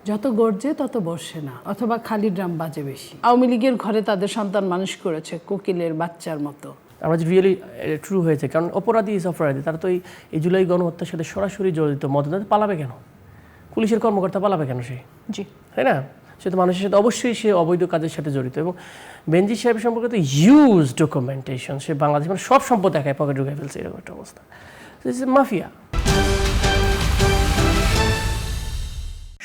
যত গর্জে তত বর্ষে না, অথবা খালি ড্রাম বাজে বেশি। আওয়ামী লীগের ঘরে তাদের সন্তান মানুষ করেছে কোকিলের বাচ্চার মতো। আমরা যে রিয়েলি ট্রু হয়েছে, কারণ অপরাধী ইজ অপরাধী। তারা তো এই জুলাই গণহত্যার সাথে সরাসরি জড়িত। মদত পালাবে কেন? পুলিশের কর্মকর্তা পালাবে কেন? সে জি, তাই না? সে তো মানুষের সাথে অবশ্যই সে অবৈধ কাজের সাথে জড়িত। এবং বেনজির সাহেব সম্পর্কে তো হিউজ ডকুমেন্টেশন। সে বাংলাদেশ মানে সব সম্পদ একাই পকেট ঢুকে ফেলছে, এরকম একটা অবস্থা। মাফিয়া।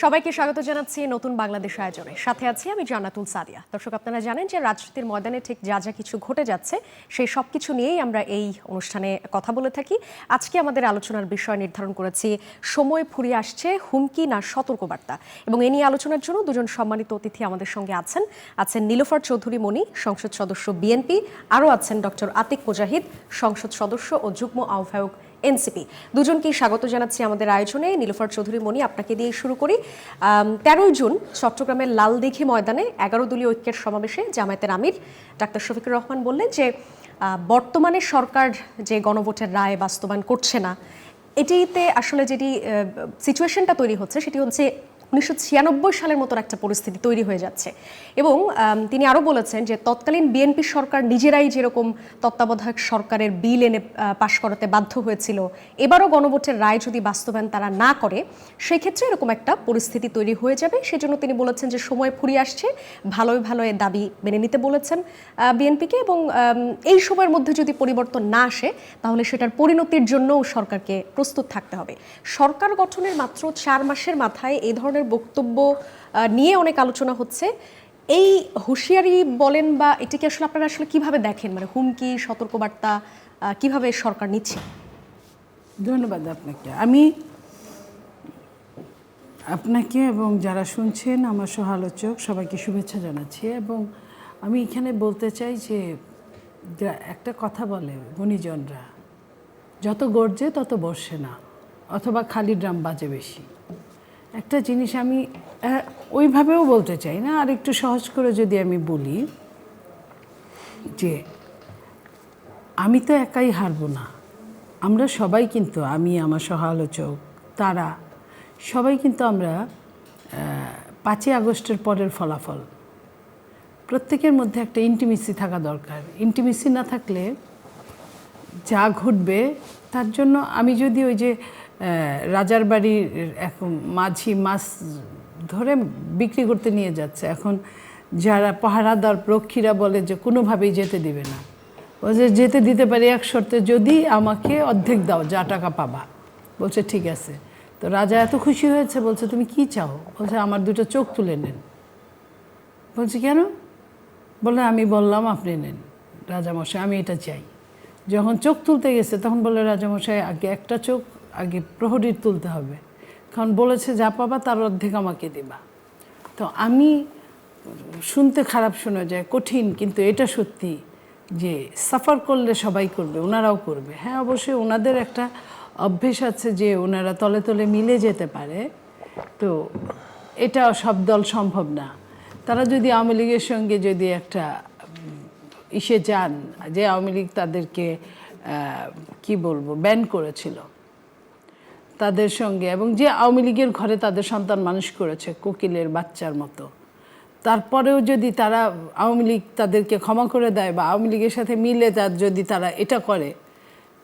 সবাইকে স্বাগত জানাচ্ছি নতুন বাংলাদেশ আয়োজনে। সাথে আছি আমি জান্নাতুল সাদিয়া। দর্শক, আপনারা জানেন যে রাজনীতির ময়দানে ঠিক যা যা কিছু ঘটে যাচ্ছে সেই সব কিছু নিয়েই আমরা এই অনুষ্ঠানে কথা বলে থাকি। আজকে আমাদের আলোচনার বিষয় নির্ধারণ করেছি সময় ফুরিয়ে আসছে, হুমকি না সতর্কবার্তা। এবং এ নিয়ে আলোচনার জন্য দুজন সম্মানিত অতিথি আমাদের সঙ্গে আছেন নীলোফার চৌধুরী মনি, সংসদ সদস্য বিএনপি, আরও আছেন ডক্টর আতিক মুজাহিদ, সংসদ সদস্য ও যুগ্ম আহ্বায়ক এনসিপি। দুজনকেই স্বাগত জানাচ্ছি আমাদের আয়োজনে। নীলোফার চৌধুরী মনি, আপনাকে দিয়ে শুরু করি। 13 জুন চট্টগ্রামের লালদিঘি ময়দানে 11 দলীয় ঐক্যের সমাবেশে জামায়াতের আমির ডাক্তার শফিকুর রহমান বললেন যে বর্তমানে সরকার যে গণভোটের রায় বাস্তবায়ন করছে না, এটিতে আসলে যেটি সিচুয়েশনটা তৈরি হচ্ছে সেটি হচ্ছে 1996 সালের মতো একটা পরিস্থিতি তৈরি হয়ে যাচ্ছে। এবং তিনি আরও বলেছেন যে তৎকালীন বিএনপি সরকার নিজেরাই যেরকম তত্ত্বাবধায়ক সরকারের বিল এনে পাশ করাতে বাধ্য হয়েছিল, এবারও গণভোটের রায় যদি বাস্তবায়ন তারা না করে সেক্ষেত্রে এরকম একটা পরিস্থিতি তৈরি হয়ে যাবে। সেজন্য তিনি বলেছেন যে সময় ফুরিয়ে আসছে, ভালোই ভালো এর দাবি মেনে নিতে বলেছেন বিএনপিকে। এবং এই সময়ের মধ্যে যদি পরিবর্তন না আসে তাহলে সেটার পরিণতির জন্যও সরকারকে প্রস্তুত থাকতে হবে। সরকার গঠনের মাত্র 4 মাসের মাথায় এই ধরনের বক্তব্য নিয়ে অনেক আলোচনা হচ্ছে। এই হুঁশিয়ারি বলেন বা এটাকে আসলে আপনারা আসলে কিভাবে দেখেন, মানে হুমকি সতর্কবার্তা কিভাবে সরকার নিচ্ছে? ধন্যবাদ আপনাকে। আমি আপনাকে এবং যারা শুনছেন আমার সহ আলোচক সবাইকে শুভেচ্ছা জানাচ্ছি। এবং আমি এখানে বলতে চাই যে একটা কথা বলে গুণীজনরা, যত গর্জে তত বর্ষে না, অথবা খালি ড্রাম বাজে বেশি। একটা জিনিস আমি ওইভাবেও বলতে চাই না, আর একটু সহজ করে যদি আমি বলি যে আমি তো একাই হারবো না, আমরা সবাই কিন্তু, আমি, আমার সহ আলোচক, তারা সবাই কিন্তু আমরা 5ই আগস্টের পরের ফলাফল। প্রত্যেকের মধ্যে একটা ইন্টিমেসি থাকা দরকার। ইন্টিমেসি না থাকলে যা ঘটবে তার জন্য আমি যদি ওই যে রাজার বাড়ির এখন মাঝি মাছ ধরে বিক্রি করতে নিয়ে যাচ্ছে, এখন যারা পাহারাদার রক্ষীরা বলে যে কোনোভাবেই যেতে দিবে না, ও যে যেতে দিতে পারি এক শর্তে, যদি আমাকে অর্ধেক দাও যা টাকা পাবা। বলছে ঠিক আছে। তো রাজা এত খুশি হয়েছে, বলছে তুমি কি চাও? বলছে আমার 2টো চোখ তুলে নেন। বলছে কেন? বলে আমি বললাম আপনি নেন রাজামশাই, আমি এটা চাই। যখন চোখ তুলতে গেছে তখন বলে রাজামশাই আগে একটা চোখ আগে প্রহরীর তুলতে হবে, কারণ বলেছে যা পাবা তার অর্ধেক আমাকে দিবা। তো আমি শুনতে খারাপ শোনা যায়, কঠিন, কিন্তু এটা সত্যি যে সাফার করলে সবাই করবে, ওনারাও করবে। হ্যাঁ, অবশ্যই ওনাদের একটা অভ্যেস আছে যে ওনারা তলে তলে মিলে যেতে পারে, তো এটা সব দল সম্ভব না। তারা যদি আওয়ামী লীগের সঙ্গে যদি একটা ইসে যান, যে আওয়ামী লীগ তাদেরকে কি বলবো ব্যান করেছিল তাদের সঙ্গে, এবং যে আওয়ামী লীগের ঘরে তাদের সন্তান মানুষ করেছে কোকিলের বাচ্চার মতো, তারপরেও যদি তারা আওয়ামী লীগ তাদেরকে ক্ষমা করে দেয় বা আওয়ামী লীগের সাথে মিলে যদি তারা এটা করে,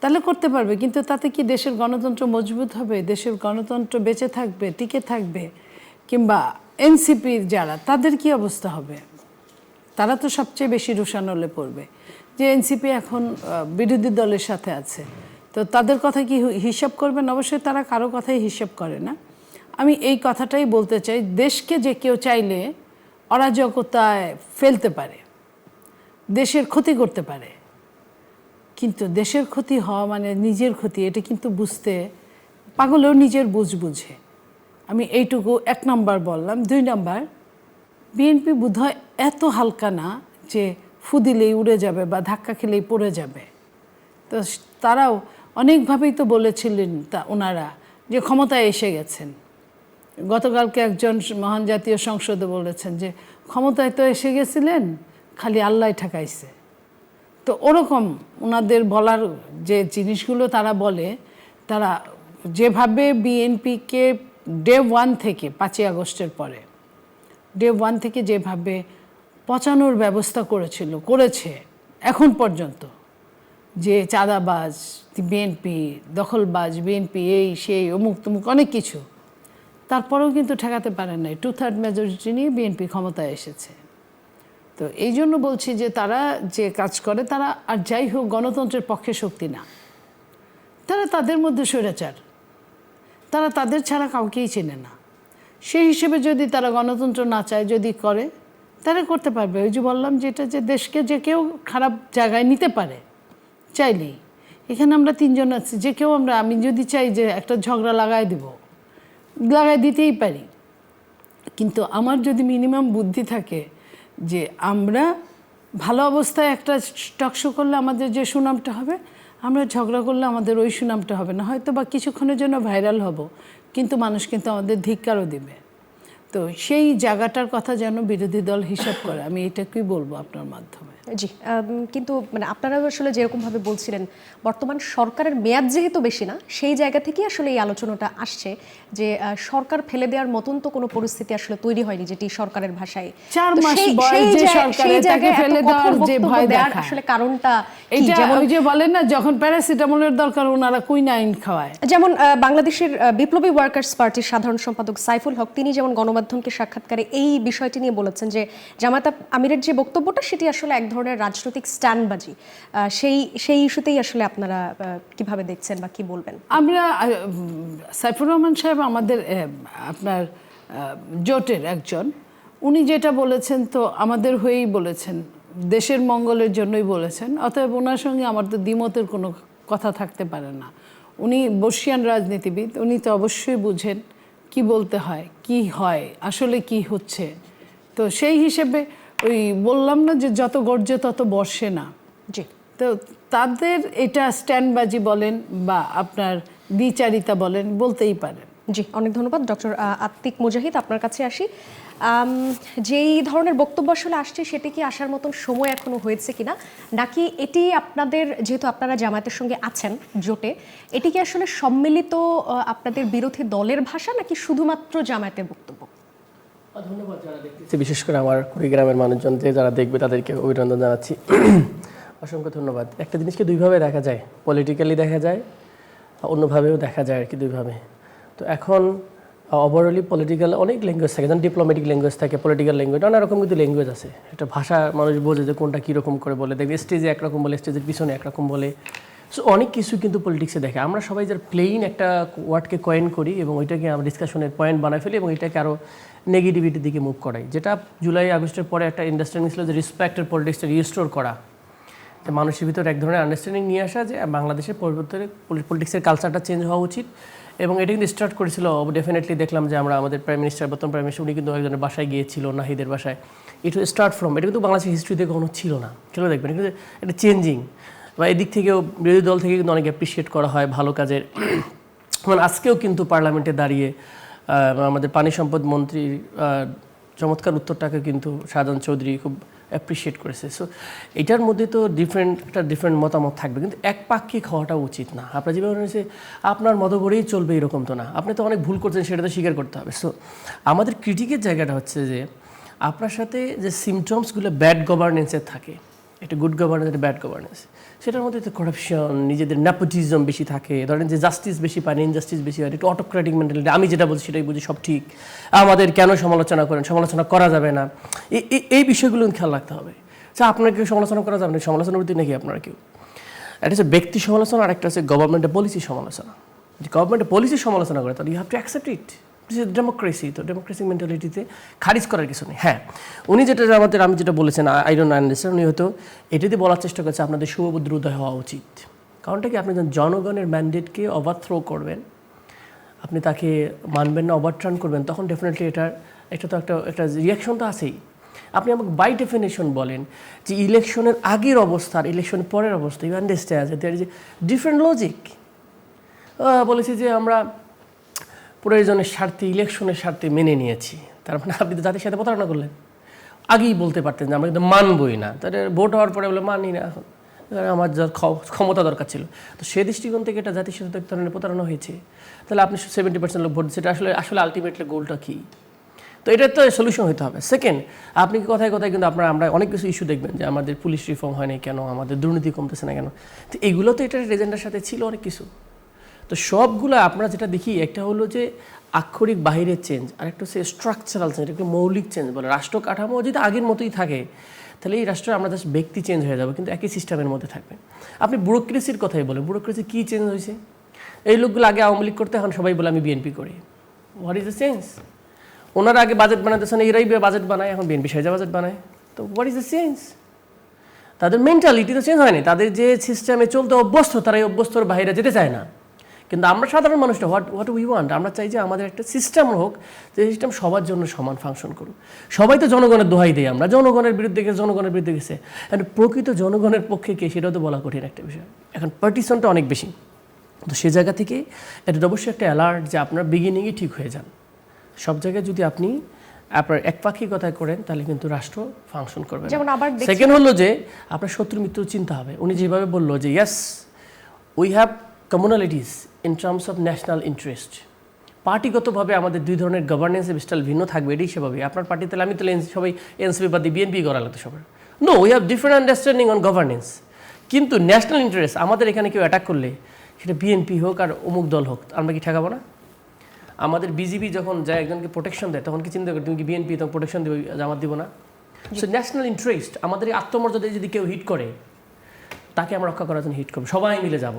তাহলে করতে পারবে। কিন্তু তাতে কি দেশের গণতন্ত্র মজবুত হবে? দেশের গণতন্ত্র বেঁচে থাকবে, টিকে থাকবে? কিংবা এনসিপির যারা, তাদের কি অবস্থা হবে? তারা তো সবচেয়ে বেশি রোষানলে পড়বে যে এনসিপি এখন বিরোধী দলের সাথে আছে, তো তাদের কথা কি হিসাব করবেন? অবশ্যই তারা কারো কথাই হিসাব করে না। আমি এই কথাটাই বলতে চাই, দেশকে যে কেউ চাইলে অরাজকতায় ফেলতে পারে, দেশের ক্ষতি করতে পারে, কিন্তু দেশের ক্ষতি হওয়া মানে নিজের ক্ষতি, এটা কিন্তু বুঝতে পাগলেও নিজের বুঝে। আমি এইটুকু 1 নম্বর বললাম। 2 নম্বর, বিএনপি বোধহয় এত হালকা না যে ফু দিলেই উড়ে যাবে বা ধাক্কা খেলেই পড়ে যাবে। তো তারাও অনেকভাবেই তো বলেছিলেন ওনারা যে ক্ষমতায় এসে গেছেন। গতকালকে একজন মহান জাতীয় সংসদে বলেছেন যে ক্ষমতায় তো এসে গেছিলেন, খালি আল্লাহ ঠেকাইছে। তো ওরকম ওনাদের বলার যে জিনিসগুলো তারা বলে, তারা যেভাবে বিএনপিকে ডে 1 থেকে 5ই আগস্টের পরে ডে 1 থেকে যেভাবে পচানোর ব্যবস্থা করেছে এখন পর্যন্ত, যে চাঁদাবাজ বিএনপি, দখলবাজ বিএনপি, এই সেই অমুক তমুক অনেক কিছু, তারপরেও কিন্তু ঠেকাতে পারেন নাই। 2/3 মেজরিটি নিয়ে বিএনপি ক্ষমতায় এসেছে। তো এই জন্য বলছি যে তারা যে কাজ করে, তারা আর যাই হোক গণতন্ত্রের পক্ষে শক্তি না, তারা তাদের মধ্যে স্বৈরাচার, তারা তাদের ছাড়া কাউকেই চেনে না। সেই হিসেবে যদি তারা গণতন্ত্র না চায়, যদি করে, তারা করতে পারবে। ওই যে বললাম যেটা, যে দেশকে যে কেউ খারাপ জায়গায় নিতে পারে চাইলেই। এখানে আমরা 3 জন আছি, যে কেউ আমি যদি চাই যে একটা ঝগড়া লাগাই দিতেই পারি। কিন্তু আমার যদি মিনিমাম বুদ্ধি থাকে যে আমরা ভালো অবস্থায় একটা টকশো করলে আমাদের যে সুনামটা হবে, আমরা ঝগড়া করলে আমাদের ওই সুনামটা হবে না। হয়তো বা কিছুক্ষণের জন্য ভাইরাল হব, কিন্তু মানুষ কিন্তু আমাদের ধিক্কারও দিবে। তো সেই জায়গাটার কথা যেন বিরোধী দল হিসাব করে, আমি এটাকেই বলবো আপনার মাধ্যমে। জি, কিন্তু মানে আপনারা আসলে যেরকমভাবে বলছিলেন, বর্তমান সরকারের মেয়াদ যেহেতু বেশি না, সেই জায়গা থেকেই আসলে এই আলোচনাটা আসছে যে সরকার ফেলে দেওয়ার মতন তো কোনো পরিস্থিতি আসলে তৈরি হয়নি, যেটি সরকারের ভাষায় 4 মাস বয়স যে সরকারে তাকে ফেলে দেওয়ার যে ভয় দেখায়, আসলে কারণটা কি? এটা যেমন ওই যে বলেন না, যখন প্যারাসিটামলের দরকার ওনারা কুইনাইন খাওয়ায়। যেমন বাংলাদেশের বিপ্লবী ওয়ার্কার্স পার্টির সাধারণ সম্পাদক সাইফুল হক, তিনি যেমন গণমাধ্যমকে সাক্ষাৎকারে এই বিষয়টি নিয়ে বলেছেন যে জামায়াত আমিরের যে বক্তব্যটা, সেটি আসলে এক ধরনের রাজনৈতিক স্ট্যান্ডবাজি। সেই ইস্যুতেই আসলে আপনারা কিভাবে দেখছেন বা কি বলবেন? আমরা সাইফুর রহমান সাহেব আমাদের আপনার জোটের একজন, উনি যেটা বলেছেন তো আমাদের হয়েই বলেছেন, দেশের মঙ্গলের জন্যই বলেছেন। অতএব ওনার সঙ্গে আমার তো দ্বিমতের কোনো কথা থাকতে পারে না। উনি বর্ষিয়ান রাজনীতিবিদ, উনি তো অবশ্যই বুঝেন কি বলতে হয়, কি হয়, আসলে কি হচ্ছে। তো সেই হিসেবে ওই বললাম না যে যত গর্জে তত বর্ষে না। জি, তো তাদের এটা স্ট্যান্ডবাজি বলেন বা আপনার দ্বিচারিতা বলেন, বলতেই পারেন। জি, অনেক ধন্যবাদ। ডক্টর আতিক মুজাহিদ, আপনার কাছে আসি। যেই ধরনের বক্তব্য আসলে আসছে, সেটি কি আসার মতন সময় এখনো হয়েছে কিনা, নাকি এটি আপনাদের, যেহেতু আপনারা জামায়াতের সঙ্গে আছেন জোটে, এটি কি আসলে সম্মিলিত আপনাদের বিরোধী দলের ভাষা, নাকি শুধুমাত্র জামায়াতের বক্তব্য? ধন্যবাদ যারা দেখতেছে, বিশেষ করে আমার কুড়িগ্রামের মানুষজন যে যারা দেখবে তাদেরকে অভিনন্দন জানাচ্ছি। অসংখ্য ধন্যবাদ। একটা জিনিসকে দুইভাবে দেখা যায়, পলিটিক্যালি দেখা যায়, অন্যভাবেও দেখা যায় আর কি, দুইভাবে। তো এখন ওভারঅলি পলিটিক্যাল অনেক ল্যাঙ্গুয়েজ থাকে, যেমন ডিপ্লোম্যাটিক ল্যাঙ্গুয়েজ থাকে, পলিটিক্যাল ল্যাঙ্গুয়েজ, নানা রকম কিন্তু ল্যাঙ্গুয়েজ আছে। একটা ভাষা মানুষ বোঝে যে কোনটা কীরকম করে বলে, দেখবে স্টেজে একরকম বলে, স্টেজের পিছনে একরকম বলে। সো অনেক কিছু কিন্তু পলিটিক্সে দেখে। আমরা সবাই যার প্লেইন একটা ওয়ার্ডকে কয়েন করি এবং ওইটাকে আমরা ডিসকাশনের পয়েন্ট বানাই ফেলি এবং এটাকে আরও নেগেটিভিটির দিকে মুভ করাই, যেটা জুলাই আগস্টের পরে একটা আন্ডারস্ট্যান্ডিং ছিল যে রেসপেক্টের পলিটিক্সটা রিস্টোর করা, যে মানুষের ভিতরে এক ধরনের আন্ডারস্ট্যান্ডিং নিয়ে আসা যে বাংলাদেশের পরিবর্তনে পলিটিক্সের কালচারটা চেঞ্জ হওয়া উচিত। এবং এটা কিন্তু স্টার্ট করেছিল, ডেফিনেটলি দেখলাম যে আমরা আমাদের প্রাইম মিনিস্টার, বর্তমান প্রাইম মিনিস্টার, উনি কিন্তু একজনের বাসায় গিয়েছিল, নাহিদের বাসায়। ইট উইল স্টার্ট ফ্রম, এটা কিন্তু বাংলাদেশের হিস্ট্রিতে কখনো ছিল না, চলো দেখবেন কিন্তু এটা চেঞ্জিং। বা এদিক থেকেও বিরোধী দল থেকে কিন্তু অনেক অ্যাপ্রিসিয়েট করা হয় ভালো কাজের। মানে আজকেও কিন্তু পার্লামেন্টে দাঁড়িয়ে আমাদের পানি সম্পদ মন্ত্রীর চমৎকার উত্তরটাকে কিন্তু শাহজাহান চৌধুরী খুব অ্যাপ্রিসিয়েট করেছে। সো এটার মধ্যে তো ডিফারেন্ট মতামত থাকবে, কিন্তু একপাক্ষিক হওয়াটা উচিত না। আপনার যেভাবে হয়েছে আপনার মতো করেই চলবে এরকম তো না, আপনি তো অনেক ভুল করছেন, সেটা তো স্বীকার করতে হবে। সো আমাদের ক্রিটিকের জায়গাটা হচ্ছে যে আপনার সাথে যে সিমটমসগুলো ব্যাড গভর্নেন্সের থাকে, একটা গুড গভর্নেন্স, একটা ব্যাড গভর্নেন্স, সেটার মধ্যে তো করাপশন, নিজেদের নেপোটিজম বেশি থাকে, ধরেন যে জাস্টিস বেশি পায়, ইনজাস্টিস বেশি হয়, একটু অটোক্রেটিক মেন্টালিটি, আমি যেটা বলছি সেটাই বুঝি সব ঠিক, আমাদের কেন সমালোচনা করেন, সমালোচনা করা যাবে না, এই বিষয়গুলো খেয়াল রাখতে হবে। আপনার কেউ সমালোচনা করা যাবে না, সমালোচনার প্রতি নাকি আপনারা কেউ, একটা হচ্ছে ব্যক্তি সমালোচনা আর একটা হচ্ছে গভর্নমেন্টের পলিসি সমালোচনা। যদি গভর্নমেন্টের পলিসি সমালোচনা করে তাহলে you have to accept it, this is democracy. তো ডেমোক্রেসি মেন্টালিটিতে খারিজ করার কিছু নেই। হ্যাঁ, উনি যেটা আমাদের, আমি যেটা বলেছেন, আই ডোন্ট আন্ডারস্ট্যান্ড, উনি হয়তো এটা দিয়ে বলার চেষ্টা করছে আপনাদের শুভবুদ্ধির উদয় হওয়া উচিত। কারণটা কি, আপনি যখন জনগণের ম্যান্ডেটকে ওভারথ্রো করবেন, আপনি তাকে মানবেন না, ওভারটার্ন করবেন, তখন ডেফিনেটলি এটা তো একটা রিয়াকশন তো আছেই। আপনি আমাকে বাই ডেফিনেশন বলেন যে ইলেকশনের আগের অবস্থা আর ইলেকশনের পরের অবস্থা, you understand there is a different logic. বলেছি যে আমরা প্রয়োজনের স্বার্থে, ইলেকশনের স্বার্থে মেনে নিয়েছি, তার মানে আপনি তো জাতির সাথে প্রতারণা করলেন। আগেই বলতে পারতেন যে আমরা কিন্তু মানবই না, তাহলে ভোট হওয়ার পরে বলে মানি না, এখন আমার যার ক্ষমতা দরকার ছিল। তো সে দৃষ্টিকোণ থেকে এটা জাতির সাথে এক ধরনের প্রতারণা হয়েছে। তাহলে আপনি 70% লোক ভোট দিচ্ছে, এটা আসলে আলটিমেটলি গোলটা কী? তো এটার তো সলিউশন হতে হবে। সেকেন্ড, আপনি কথায় কথায় কিন্তু আমরা অনেক কিছু ইস্যু দেখবেন যে আমাদের পুলিশ রিফর্ম হয় না কেন, আমাদের দুর্নীতি কমতেছে না কেন। তো এগুলো তো এটার এজেন্ডার সাথে ছিল অনেক কিছু। তো সবগুলো আমরা যেটা দেখি, একটা হলো যে আক্ষরিক বাহিরের চেঞ্জ, আর একটা হচ্ছে স্ট্রাকচারাল চেঞ্জ, একটা মৌলিক চেঞ্জ বলে। রাষ্ট্র কাঠামো যদি আগের মতোই থাকে তাহলে এই রাষ্ট্রে আমরা জাস্ট ব্যক্তি চেঞ্জ হয়ে যাবে, কিন্তু একই সিস্টেমের মধ্যে থাকবে। আপনি ব্যুরোক্রেসির কথাই বলেন, ব্যুরোক্রেসি কী চেঞ্জ হয়েছে? এই লোকগুলো আগে আওয়ামী লীগ করতে, এখন সবাই বলে আমি বিএনপি করি। What is the change? ওনারা আগে বাজেট বানাতেছেন, এরাই বাজেট বানায়, এখন বিএনপি সাইজা বাজেট বানায়। তো হোয়াট ইজ দ্য চেঞ্জ? তাদের মেন্টালিটি তো চেঞ্জ হয়নি। তাদের যে সিস্টেমে চলতে অভ্যস্ত, তারা এই অভ্যস্তর বাইরে যেতে চায় না। কিন্তু আমরা সাধারণ মানুষটা হোয়াট উই ওয়ান্ট, আমরা চাই যে আমাদের একটা সিস্টেম হোক, যে সিস্টেম সবার জন্য সমান ফাংশন করুক। সবাই তো জনগণের দোহাই দেয়, আমরা জনগণের বিরুদ্ধে গেছে, জনগণের বিরুদ্ধে গেছে। প্রকৃত জনগণের পক্ষে কে, সেটাও তো বলা কঠিন একটা বিষয়। এখন পার্টিশনটা অনেক বেশি। তো সে জায়গা থেকে এটা অবশ্যই একটা অ্যালার্ট যে আপনার বিগিনিংই ঠিক হয়ে যান। সব জায়গায় যদি আপনি আপনার একপাক্ষিক কথা করেন তাহলে কিন্তু রাষ্ট্র ফাংশন করবে। যেমন আবার সেকেন্ড হলো যে আপনার শত্রু মিত্র চিন্তা হবে। উনি যেভাবে বললো যে yes we have communalities in terms of national interest. পার্টিগতভাবে আমাদের দুই ধরনের গভর্নেন্সের স্টাইল ভিন্ন থাকবে, এটাই সেভাবে। আপনার পার্টি তাহলে আমি তাহলে সবাই এনসিপি বাদ দিয়ে বিএনপি করা লাগতো সবার। No, we have different understanding on governance, কিন্তু ন্যাশনাল ইন্টারেস্ট আমাদের এখানে কেউ অ্যাটাক করলে, সেটা বিএনপি হোক আর অমুক দল হোক, আমরা কি ঠেকাবো না? আমাদের বিজিবি যখন যায় একজনকে প্রোটেকশন দেয়, তখন কি চিন্তা করি তুমি কি বিএনপি তখন প্রোটেকশন দেবে, জামাত দিব না? সো ন্যাশনাল ইন্টারেস্ট, আমাদের এই আত্মমর্যাদায় যদি কেউ হিট করে, তাকে আমরা রক্ষা করার জন্য হিট করবো, সবাই মিলে যাব।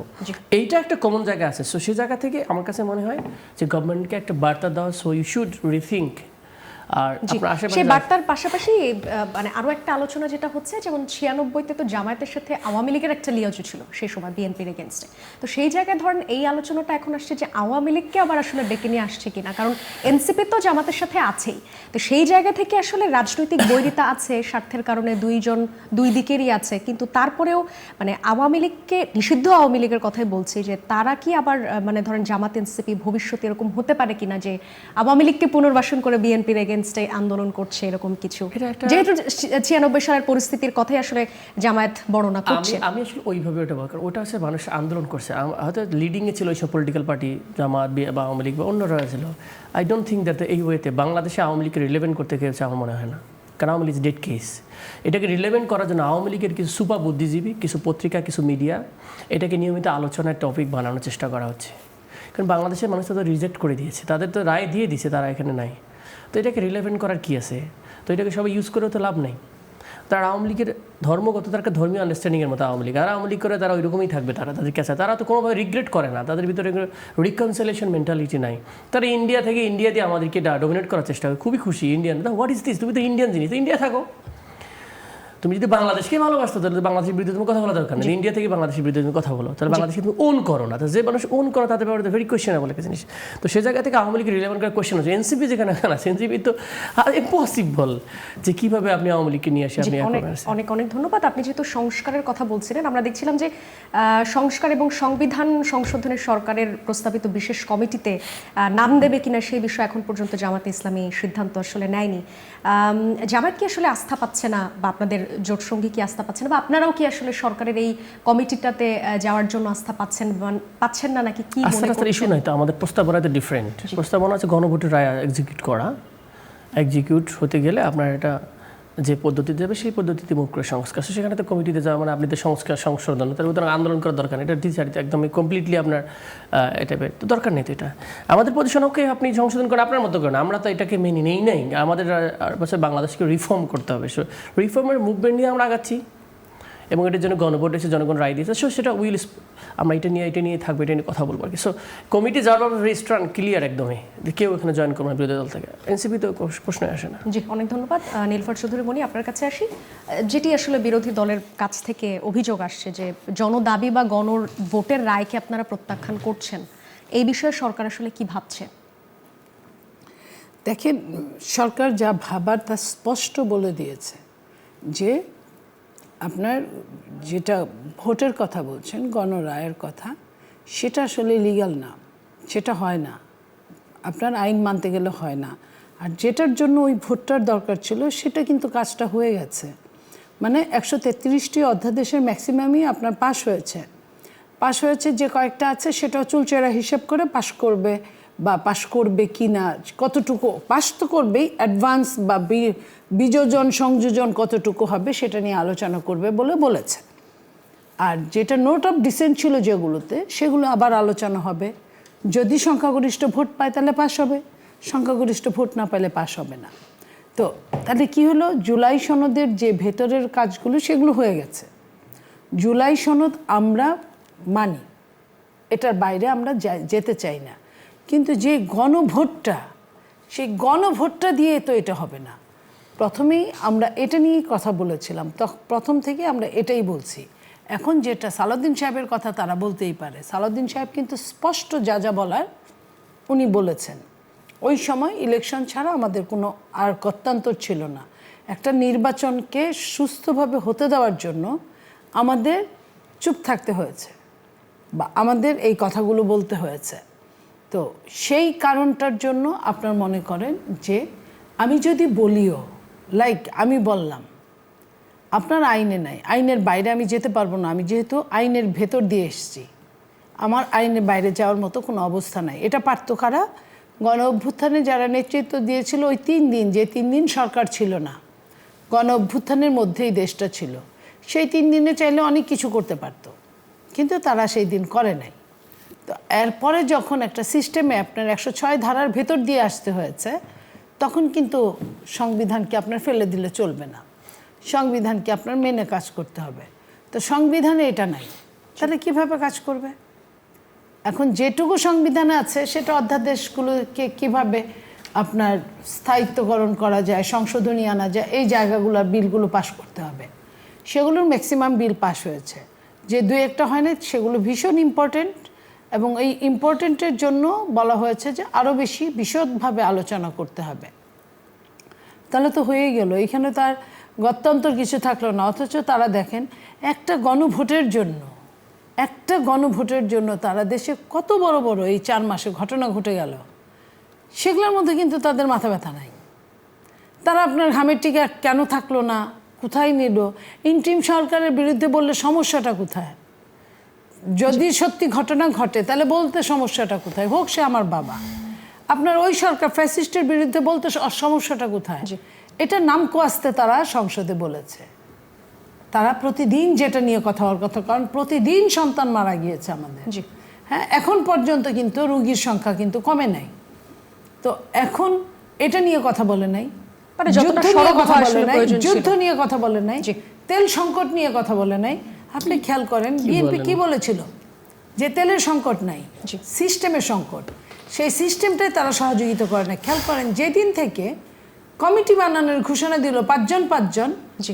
এইটা একটা কমন জায়গা আছে। সো সেই জায়গা থেকে আমার কাছে মনে হয় যে গভর্নমেন্টকে একটা বার্তা দেওয়া, সো ইউ শুড রিথিঙ্ক। আর সেই বার্তার পাশাপাশি মানে আরো একটা আলোচনা যেটা হচ্ছে, যেমন 96-তে তো জামায়াতের সাথে আওয়ামী লীগের একটা লিয়াজু ছিল সেই সময় বিএনপির এগেনস্টে। তো সেই জায়গায় ধরেন এই আলোচনাটা এখন আসছে যে আওয়ামী লীগকে আবার আসলে ডেকে নিয়ে আসছে কিনা, কারণ এনসিপি তো জামাতের সাথে আছেই। তো সেই জায়গা থেকে আসলে রাজনৈতিক বৈরিতা আছে, স্বার্থের কারণে দুই দিকেরই আছে, কিন্তু তারপরেও মানে আওয়ামী লীগকে, নিষিদ্ধ আওয়ামী লীগের কথাই বলছি, যে তারা কি আবার মানে ধরেন জামাত এনসিপি ভবিষ্যতে এরকম হতে পারে কিনা যে আওয়ামী লীগকে পুনর্বাসন করে বিএনপির আন্দোলন করছে, এরকম কিছু? যেহেতু 96 সালের পরিস্থিতির কথাই আসলে জামায়াত বর্ণনা করছে। আমি আসলে ওইভাবে ওটা বলছি, ওটা হচ্ছে মানুষ আন্দোলন করছে, হয়তো লিডিংয়ে ছিল ওইসব পলিটিক্যাল পার্টি, জামাত বা আওয়ামী লীগ বা অন্যরা ছিল। আই ডোন্ট থিঙ্ক দ্যাট এই ওয়েতে বাংলাদেশে আওয়ামী লীগকে রিলেভেন্ট করতে গেছে আমার মনে হয় না, কারণ আওয়ামী লীগ ডেড কেস। এটাকে রিলেভেন্ট করার জন্য আওয়ামী লীগের কিছু সুপার বুদ্ধিজীবী, কিছু পত্রিকা, কিছু মিডিয়া এটাকে নিয়মিত আলোচনার টপিক বানানোর চেষ্টা করা হচ্ছে। কারণ বাংলাদেশের মানুষ তো রিজেক্ট করে দিয়েছে, তাদের তো রায় দিয়ে দিয়েছে, তারা এখানে নাই। তো এটাকে রিলেভেন্ট করার কী আছে? তো এটাকে সবাই ইউজ করেও তো লাভ নেই। তারা আওয়ামী লীগের ধর্মগত, তার একটা ধর্মীয় আন্ডারস্ট্যান্ডিংয়ের মতো আওয়ামী লীগ, আর আওয়ামী লীগ করে তারা ওইরকমই থাকবে, তাদের কাছে তারা তো কোনোভাবে রিগ্রেট করে না, তাদের ভিতরে রিকনসিলেশন মেন্টালিটি নাই। তারা ইন্ডিয়া থেকে ইন্ডিয়া দিয়ে আমাদেরকে ডোমিনেট করার চেষ্টা করে, খুবই খুশি ইন্ডিয়ান। What is this? তুমি তো ইন্ডিয়ান জিনিস, ইন্ডিয়া থাকো। তুমি যদি বাংলাদেশকে ভালোবাসতো তাহলে বাংলাদেশের বিরুদ্ধে তুমি কথা বলা দরকার নেই, ইন্ডিয়া থেকে বাংলাদেশের বিরুদ্ধে তুমি কথা বলো, তাহলে বাংলাদেশকে তুমি ওন করো না। তো যে মানুষ ওন করো তাদের ব্যাপারে ভেরি কোয়েশ্চেনেবল একটা জিনিস। তো সে জায়গা থেকে আওয়ামী লীগের রিলেভেন্ট করার কোয়েশ্চেন হচ্ছে এনসিপি যেখানে আছে, এনসিপি তো ইম্পসিবল যে কীভাবে আপনি আওয়ামী লীগকে নিয়ে আসে। আপনি অনেক অনেক ধন্যবাদ। আপনি যেহেতু সংস্কারের কথা বলছিলেন, আমরা দেখছিলাম যে সংস্কার এবং সংবিধান সংশোধনের সরকারের প্রস্তাবিত বিশেষ কমিটিতে নাম দেবে কিনা সেই বিষয়ে এখন পর্যন্ত জামায়াতে ইসলামী সিদ্ধান্ত আসলে নেয়নি। জামায়াত কি আসলে আস্থা পাচ্ছে না, বা আপনাদের জোটসঙ্গী কি আস্থা পাচ্ছে না, বা আপনারাও কি আসলে সরকারের এই কমিটিটাতে যাওয়ার জন্য আস্থা পাচ্ছেন না, নাকি কি? আস্থার ইস্যু নাই তো, আমাদের প্রস্তাবনা তো ডিফারেন্ট। প্রস্তাবনা আছে গণভোটের রায় এক্সিকিউট করা, এক্সিকিউট হতে গেলে আপনার এটা যে পদ্ধতি দেবে সেই পদ্ধতিতে মুখ করে সংস্কার, সেখানে তো কমিটিতে যাওয়া মানে আপনি তো সংস্কার সংশোধন, তার ভিতরে আন্দোলন করার দরকার নেই, এটা দ্বিচারিত একদমই কমপ্লিটলি আপনার এটা তো দরকার নেই। তো এটা আমাদের পজিশন, ওকে আপনি সংশোধন করেন আপনার মতো করেন, আমরা তো এটাকে মেনে নেই নাই। আমাদের বাংলাদেশকে রিফর্ম করতে হবে, সো রিফর্মের মুভমেন্ট নিয়ে আমরা আগাচ্ছি, এবং এটার জন্য গণভোট এসে জনগণ রায় দিয়েছে। সো সেটা আমরা এটা নিয়ে থাকবো, এটা নিয়ে কথা বলবো আর কি। সো কমিটি যাওয়ার ব্যাপারে ভেরি স্ট্রং, ক্লিয়ার একদমই, কেউ এখানে জয়েন করবে না বিরোধী দল থেকে, এনসিপি তো প্রশ্নই আসে না। জি, অনেক ধন্যবাদ। নীলফার চৌধুরী মনি, আপনার কাছে আসি। যেটি আসলে বিরোধী দলের কাছ থেকে অভিযোগ আসছে যে জনদাবি বা গণভোটের রায়কে আপনারা প্রত্যাখ্যান করছেন, এই বিষয়ে সরকার আসলে কি ভাবছে? দেখেন, সরকার যা ভাবার তা স্পষ্ট বলে দিয়েছে যে আপনার যেটা ভোটের কথা বলছেন, গণরায়ের কথা, সেটা আসলে লিগ্যাল না, সেটা হয় না, আপনার আইন মানতে গেলে হয় না। আর যেটার জন্য ওই ভোটটার দরকার ছিল সেটা কিন্তু কাজটা হয়ে গেছে। মানে 133টি অধ্যাদেশের ম্যাক্সিমামই আপনার পাশ হয়েছে, যে কয়েকটা আছে সেটাও চুলচেরা হিসেব করে পাশ করবে বা পাশ করবে কি না, কতটুকু পাশ তো করবেই, অ্যাডভান্স বা বিযোজন সংযোজন কতটুকু হবে সেটা নিয়ে আলোচনা করবে বলেছে। আর যেটা নোট অফ ডিসেন্ট ছিল যেগুলোতে, সেগুলো আবার আলোচনা হবে। যদি সংখ্যাগরিষ্ঠ ভোট পায় তাহলে পাশ হবে, সংখ্যাগরিষ্ঠ ভোট না পেলে পাশ হবে না। তো তাহলে কি হলো, জুলাই সনদের যে ভেতরের কাজগুলো সেগুলো হয়ে গেছে। জুলাই সনদ আমরা মানি, এটার বাইরে আমরা যেতে চাই না, কিন্তু যে গণভোটটা, সেই গণভোটটা দিয়ে তো এটা হবে না। প্রথমেই আমরা এটা নিয়েই কথা বলেছিলাম, প্রথম থেকে আমরা এটাই বলছি। এখন যেটা সালাউদ্দিন সাহেবের কথা তারা বলতেই পারে, সালাউদ্দিন সাহেব কিন্তু স্পষ্ট যা বলার উনি বলেছেন। ওই সময় ইলেকশন ছাড়া আমাদের কোনো আর গত্যন্তর ছিল না। একটা নির্বাচনকে সুস্থভাবে হতে দেওয়ার জন্য আমাদের চুপ থাকতে হয়েছে বা আমাদের এই কথাগুলো বলতে হয়েছে। তো সেই কারণটার জন্য আপনার মনে করেন যে আমি যদি বলিও, লাইক আমি বললাম আপনার আইনে নাই, আইনের বাইরে আমি যেতে পারবো না, আমি যেহেতু আইনের ভেতর দিয়ে এসেছি, আমার আইনের বাইরে যাওয়ার মতো কোনো অবস্থা নাই। এটা পারতো কারা? গণ অভ্যুত্থানে যারা নেতৃত্ব দিয়েছিল ওই 3 দিন, যে 3 দিন সরকার ছিল না, গণ অভ্যুত্থানের মধ্যেই দেশটা ছিল, সেই 3 দিনে চাইলে অনেক কিছু করতে পারতো, কিন্তু তারা সেই দিন করে নাই। তো এরপরে যখন একটা সিস্টেমে আপনার 106 ধারার ভেতর দিয়ে আসতে হয়েছে, তখন কিন্তু সংবিধানকে আপনার ফেলে দিলে চলবে না, সংবিধানকে আপনার মেনে কাজ করতে হবে। তো সংবিধানে এটা নাই, তাহলে কিভাবে কাজ করবে? এখন যেটুকু সংবিধানে আছে সেটা অধ্যাদেশগুলোকে কিভাবে আপনার স্থায়িত্বকরণ করা যায়, সংশোধনী আনা যায়, এই জায়গাগুলো বিলগুলো পাশ করতে হবে। সেগুলোর ম্যাক্সিমাম বিল পাশ হয়েছে, যে 2-1টা হয় না সেগুলো ভীষণ ইম্পর্টেন্ট, এবং এই ইম্পর্টেন্টের জন্য বলা হয়েছে যে আরও বেশি বিশদভাবে আলোচনা করতে হবে। তাহলে তো হয়েই গেল, এখানে তার গত্যন্তর কিছু থাকলো না। অথচ তারা দেখেন একটা গণভোটের জন্য তারা দেশে কত বড় বড় এই 4 মাসে ঘটনা ঘটে গেল, সেগুলোর মধ্যে কিন্তু তাদের মাথা ব্যথা নাই। তারা আপনার ঘামের টিকা কেন থাকলো না, কোথায় নিল, ইন্টিম সরকারের বিরুদ্ধে বললে সমস্যাটা কোথায়? যদি সত্যি ঘটনা ঘটে তাহলে বলতে সমস্যাটা কোথায়, হোক সে আমার বাবা। আপনার ওই সরকার ফ্যাসিস্টের বিরুদ্ধে বলতে সমস্যাটা কোথায়? এটা নামকো আসতে তারা সংসদে বলেছে। তারা প্রতিদিন যেটা নিয়ে কথা হওয়ার কথা, কারণ প্রতিদিন সন্তান মারা গিয়েছে আমাদের। হ্যাঁ, এখন পর্যন্ত কিন্তু রোগীর সংখ্যা কিন্তু কমে নাই। তো এখন এটা নিয়ে কথা বলে নাই, যুদ্ধ নিয়ে কথা বলে নাই, তেল সংকট নিয়ে কথা বলে নাই। আপনি খেয়াল করেন বিএনপি কি বলেছিল, যে তেলের সংকট নাই, সিস্টেমের সংকট, সেই সিস্টেমটাই তারা সহযোগিতা করে না। খেয়াল করেন যেদিন থেকে কমিটি বানানোর ঘোষণা দিল 5 জন,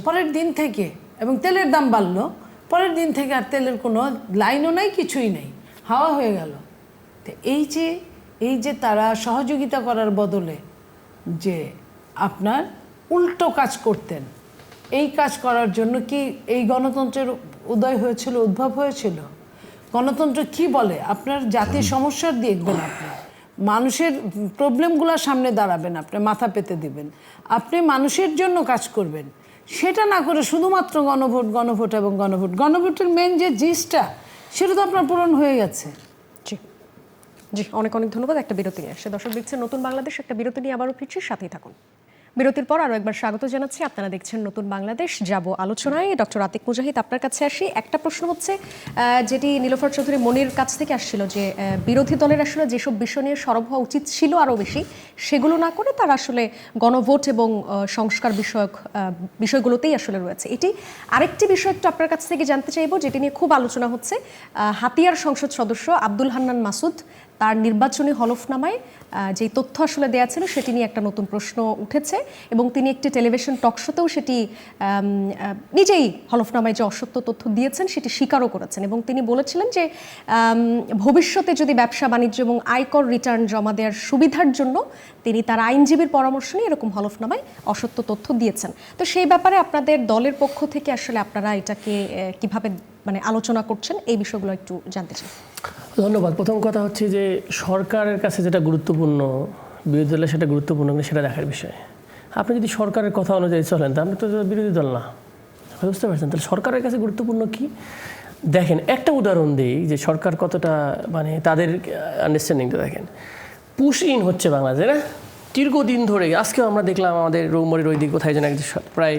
পরের দিন থেকে, এবং তেলের দাম বাড়লো, পরের দিন থেকে আর তেলের কোনো লাইনও নাই, কিছুই নেই, হাওয়া হয়ে গেল। তো এই যে তারা সহযোগিতা করার বদলে যে আপনার উল্টো কাজ করতেন, এই কাজ করার জন্য কি এই গণতন্ত্রের উদ্ভব হয়েছিল? গণতন্ত্র কি বলে? আপনার জাতির সমস্যার দেখবেন, আপনি মানুষের প্রবলেমগুলোর সামনে দাঁড়াবেন, আপনি মাথা পেতে দিবেন, আপনি মানুষের জন্য কাজ করবেন। সেটা না করে শুধুমাত্র গণভোটের মেন যে জিসটা, সেটা তো আপনার পূরণ হয়ে গেছে। জি, অনেক ধন্যবাদ। একটা বিরতি নিয়ে আসছে দর্শক দেখছেন নতুন বাংলাদেশ, একটা বিরতি নিয়ে আবারও ফিরছি, সাথেই থাকুন। বিরতির পর আরও একবার স্বাগত জানাচ্ছি, আপনারা দেখছেন নতুন বাংলাদেশ। যাব আলোচনায়। ডক্টর আতিক মুজাহিদ, আপনার কাছে আসি। একটা প্রশ্ন হচ্ছে, যেটি নীলোফার চৌধুরী মনির কাছ থেকে আসছিল, যে বিরোধী দলের আসলে যেসব বিষয় নিয়ে সরব হওয়া উচিত ছিল আরও বেশি, সেগুলো না করে তারা আসলে গণভোট এবং সংস্কার বিষয়গুলোতেই আসলে রয়েছে। এটি আরেকটি বিষয় একটু আপনার কাছ থেকে জানতে চাইব, যেটি নিয়ে খুব আলোচনা হচ্ছে। হাতিয়ার সংসদ সদস্য আব্দুল হান্নান মাসুদ, তার নির্বাচনী হলফনামায় যে তথ্য আসলে দেওয়া ছিল সেটি নিয়ে একটা নতুন প্রশ্ন উঠেছে, এবং তিনি একটি টেলিভিশন টকশোতেও সেটি নিজেই হলফনামায় যে অসত্য তথ্য দিয়েছেন সেটি স্বীকারও করেছেন, এবং তিনি বলেছিলেন যে ভবিষ্যতে যদি ব্যবসা বাণিজ্য এবং আয়কর রিটার্ন জমা দেওয়ার সুবিধার জন্য তিনি তার আইনজীবীর পরামর্শ নিয়ে এরকম হলফনামায় অসত্য তথ্য দিয়েছেন। তো সেই ব্যাপারে আপনাদের দলের পক্ষ থেকে আসলে আপনারা এটাকে কিভাবে আলোচনা করছেন, এই বিষয়গুলো একটু জানতে চাই। ধন্যবাদ। প্রথম কথা হচ্ছে যে সরকারের কাছে যেটা গুরুত্বপূর্ণ, বিরোধী দলের সেটা গুরুত্বপূর্ণ, সেটা দেখার বিষয়। আপনি যদি সরকারের কথা অনুযায়ী চলেন, তা আপনি তো বিরোধী দল না, বুঝতে পারছেন? তাহলে সরকারের কাছে গুরুত্বপূর্ণ কি? দেখেন একটা উদাহরণ দিই যে সরকার কতটা মানে তাদের আন্ডারস্ট্যান্ডিংটা দেখেন। পুশ ইন হচ্ছে বাংলাদেশে না দীর্ঘদিন ধরে। আজকেও আমরা দেখলাম আমাদের রৌমরির ওই দিক কোথায় যেন প্রায়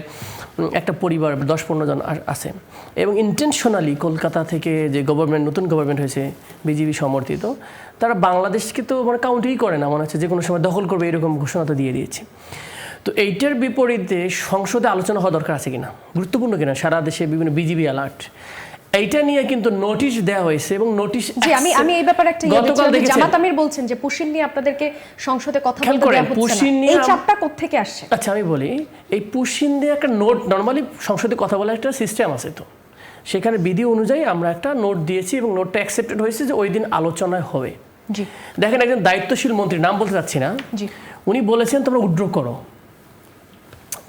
একটা পরিবার 10-15 জন আছে, এবং ইন্টেনশনালি কলকাতা থেকে যে গভর্নমেন্ট, নতুন গভর্নমেন্ট হয়েছে বিজেপি সমর্থিত, তারা বাংলাদেশকে তো মানে কাউন্টই করে না, মনে হচ্ছে যে কোনো সময় দখল করবে এরকম ঘোষণা তো দিয়ে দিয়েছে। তো এইটার বিপরীতে সংসদে আলোচনা হওয়া দরকার আছে কিনা, গুরুত্বপূর্ণ কিনা, সারা দেশে বিভিন্ন বিজিবি অ্যালার্ট, এইটা নিয়ে কিন্তু নোটিশ দেওয়া হয়েছে এবং নোটিশ জি আমি এই ব্যাপারে একটা জামাত আমির বলছেন যে পুশিন নিয়ে আপনাদেরকে সংসদে কথা বলতে দেওয়া হচ্ছে না, এই চাপটা কোত্থেকে আসছে? আচ্ছা আমি বলি, এই পুশিন দিয়ে একটা নোট, নরমালি সংসদে কথা বলার একটা সিস্টেম আছে, তো সেখানে বিধি অনুযায়ী আমরা একটা নোট দিয়েছি এবং নোটটা অ্যাকসেপ্টেড হয়েছে যে ওই দিন আলোচনায় হবে। জি দেখেন একজন দায়িত্বশীল মন্ত্রী, নাম বলতে চাচ্ছি না, জি উনি বলেছেন তোমরা উইথড্র করো।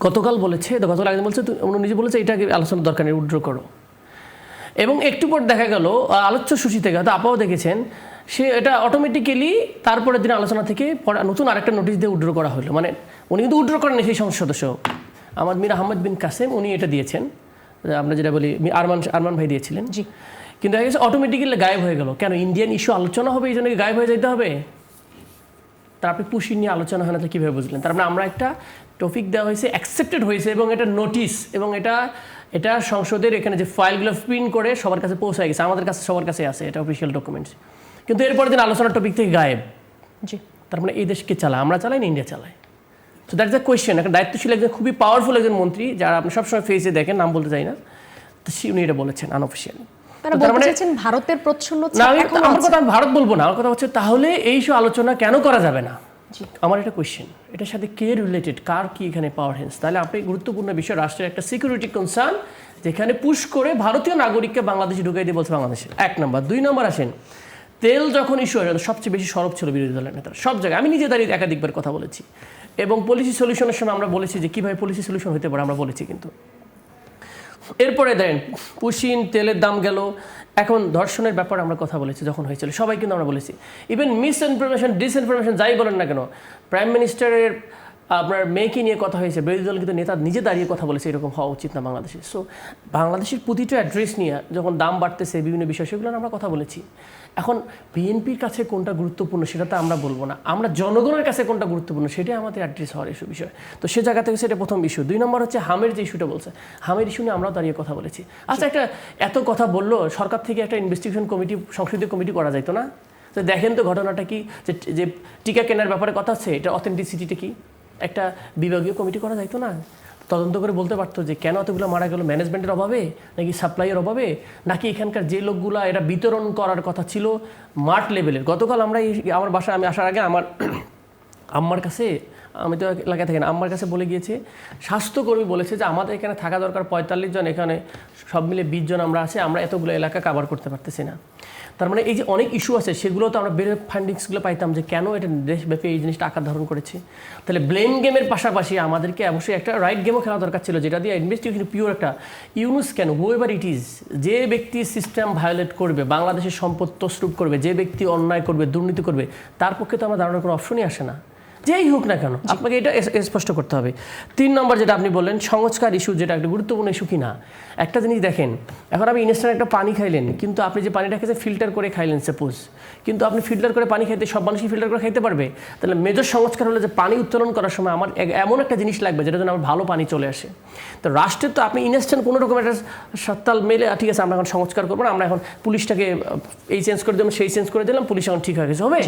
গতকাল বলেছে, গতকাল একজন বলছে, উনি নিজে বলেছে এটা আলোচনার দরকার নেই, উইথড্র করো। এবং একটু পর দেখা গেল আলোচ্য সূচি থেকে, হয়তো আপাও দেখেছেন, সে এটা অটোমেটিক্যালি তারপরের দিন আলোচনা থেকে নতুন আরেকটা নোটিশ দিয়ে উইথড্র করা হলো। মানে উনি কিন্তু উইথড্র করেন সেই সংসদ সদস্য আমার মীর আহমদ বিন কাসেম, উনি এটা দিয়েছেন, আমরা যেটা বলি আরমান ভাই দিয়েছিলেন। জি কিন্তু দেখা গেছে অটোমেটিক্যালি গায়েব হয়ে গেল। কেন? ইন্ডিয়ান ইস্যু আলোচনা হবে, এই জন্য গায়েব হয়ে যেতে হবে? তার আপনি পুশিন নিয়ে আলোচনা হয় না, তো কীভাবে বুঝলেন? তার মানে আমরা একটা টপিক দেওয়া হয়েছে, অ্যাকসেপ্টেড হয়েছে, এবং এটা নোটিশ, এবং এটা সংসদের এখানে যে ফাইলগুলো প্রিন্ট করে সবার কাছে পৌঁছায় গেছে, আমাদের কাছে সবার কাছে আছে, এটা অফিসিয়াল ডকুমেন্টস। কিন্তু এরপরের দিন আলোচনার টপিক থেকে গায়েব। জি তার মানে এই দেশকে চালায়, আমরা চালাই না ইন্ডিয়া চালায়? তো দ্যাটস দ্য কোয়েশ্চেন। একটা দায়িত্বশীল একজন খুবই পাওয়ারফুল একজন মন্ত্রী, যারা আপনি সবসময় ফেসে দেখেন, নাম বলতে চাই না, তো উনি এটা বলেছেন আনঅফিসিয়ালি। ভারতের প্রচ্ছন্ন আমার কথা আমি ভারত বলবো না, আমার কথা হচ্ছে তাহলে এই সব আলোচনা কেন করা যাবে না? আমার একটা কোয়েশ্চেন, এটার সাথে কে রিলেটেড, কার কি এখানে পাওয়ার হ্যান্স? তাহলে আপনি গুরুত্বপূর্ণ বিষয়, রাষ্ট্রের একটা সিকিউরিটি কনসার্ন, যেখানে পুশ করে ভারতীয় নাগরিককে বাংলাদেশে ঢুকাই দিয়ে বলছে বাংলাদেশে। 1 নম্বর। 2 নম্বর আসেন, তেল যখন ইস্যু হয়ে সবচেয়ে বেশি সরব ছিল বিরোধী দলের নেতারা সব জায়গায়। আমি নিজে দাঁড়িয়ে একাধিকবার কথা বলেছি, এবং পলিসি সলিউশনের সময় আমরা বলেছি যে কীভাবে পলিসি সলিউশন হতে পারে, আমরা বলেছি। কিন্তু এরপরে দেন পুশিন, তেলের দাম গেল, এখন ধর্ষণের ব্যাপারে আমরা কথা বলেছি যখন হয়েছিল, সবাই কিন্তু আমরা বলেছি। ইভেন মিস ইনফরমেশন, ডিসইনফরমেশন যাই বলেন না কেন, প্রাইম মিনিস্টারের আপনার মেয়েকে নিয়ে কথা হয়েছে, বিরোধী দল কিন্তু নেতা নিজে দাঁড়িয়ে কথা বলেছে এরকম হওয়া উচিত না বাংলাদেশে। সো বাংলাদেশের প্রতিটা অ্যাড্রেস নিয়ে যখন দাম বাড়তেছে, বিভিন্ন বিষয়, সেগুলো আমরা কথা বলেছি। এখন বিএনপির কাছে কোনটা গুরুত্বপূর্ণ সেটা তো আমরা বলবো না, আমরা জনগণের কাছে কোনটা গুরুত্বপূর্ণ সেটাই আমাদের অ্যাড্রেস হওয়ার ইস্যু বিষয়। তো সে জায়গা থেকে সেটা প্রথম ইস্যু। 2 নম্বর হচ্ছে হামের যে ইস্যুটা বলছে, হামের ইস্যু নিয়ে আমরাও দাঁড়িয়ে কথা বলেছি। আচ্ছা, একটা এত কথা বললো, সরকার থেকে একটা ইনভেস্টিগেশন কমিটি, সংসদীয় কমিটি করা যাইতো না? তো দেখেন তো ঘটনাটা কি, যে টিকা কেনার ব্যাপারে কথা আছে, এটা অথেন্টিসিটিটা কি, একটা বিভাগীয় কমিটি করা যাইতো না? তদন্ত করে বলতে পারতো যে কেন এতগুলো মারা গেল, ম্যানেজমেন্টের অভাবে নাকি সাপ্লাইয়ের অভাবে, নাকি এখানকার যে লোকগুলো এরা বিতরণ করার কথা ছিল মাঠ লেভেলের। গতকাল আমরা আমার বাসায় আমি আসার আগে আমার আম্মার কাছে, আমি তো এলাকায় থাকি না, আম্মার কাছে বলে গিয়েছে, স্বাস্থ্যকর্মী বলেছে যে আমাদের এখানে থাকা দরকার 45 জন, এখানে সব মিলে 20 জন আমরা আছি, আমরা এতগুলো এলাকা কাভার করতে পারতেছি না। তার মানে এই যে অনেক ইস্যু আছে, সেগুলো তো আমরা বের ফান্ডিংসগুলো পাইতাম যে কেন এটা দেশব্যাপী এই জিনিসটা আকার ধারণ করেছে। তাহলে ব্লেম গেমের পাশাপাশি আমাদেরকে অবশ্যই একটা রাইট গেমও খেলা দরকার ছিল, যেটা দিয়ে ইনভেস্টিগেশন পিওর একটা ইউনুস কেন, হুএভার ইট ইজ, যে ব্যক্তি সিস্টেম ভায়োলেট করবে, বাংলাদেশের সম্পদ তছরূপ করবে, যে ব্যক্তি অন্যায় করবে, দুর্নীতি করবে, তার পক্ষে তো আমরা দাঁড়ানোর কোনো অপশনই আসে না, যেই হোক না কেন। আপনাকে এটা স্পষ্ট করতে হবে। 3 নম্বর যেটা আপনি বললেন, সংস্কার ইস্যু, যেটা একটা গুরুত্বপূর্ণ ইস্যু কিনা। একটা জিনিস দেখেন, এখন আপনি ইনস্ট্যান্ট একটা পানি খাইলেন, কিন্তু আপনি যে পানিটা খেয়েছে ফিল্টার করে খাইলেন সাপোজ, কিন্তু আপনি ফিল্টার করে পানি খাইতে সব মানুষই ফিল্টার করে খাইতে পারবে? তাহলে মেজর সংস্কার হলো যে পানি উত্তোলন করার সময় আমার এমন একটা জিনিস লাগবে যেটা যেন আমার ভালো পানি চলে আসে। তো রাষ্ট্রের তো আপনি ইনস্ট্যান্ট কোনো রকম একটা সত্তাল মেলে, ঠিক আছে আমরা এখন সংস্কার করবো না, আমরা এখন পুলিশটাকে এই চেঞ্জ করে দিলাম, সেই চেঞ্জ করে দিলাম, পুলিশ এখন ঠিক হয়ে গেছে, হবে?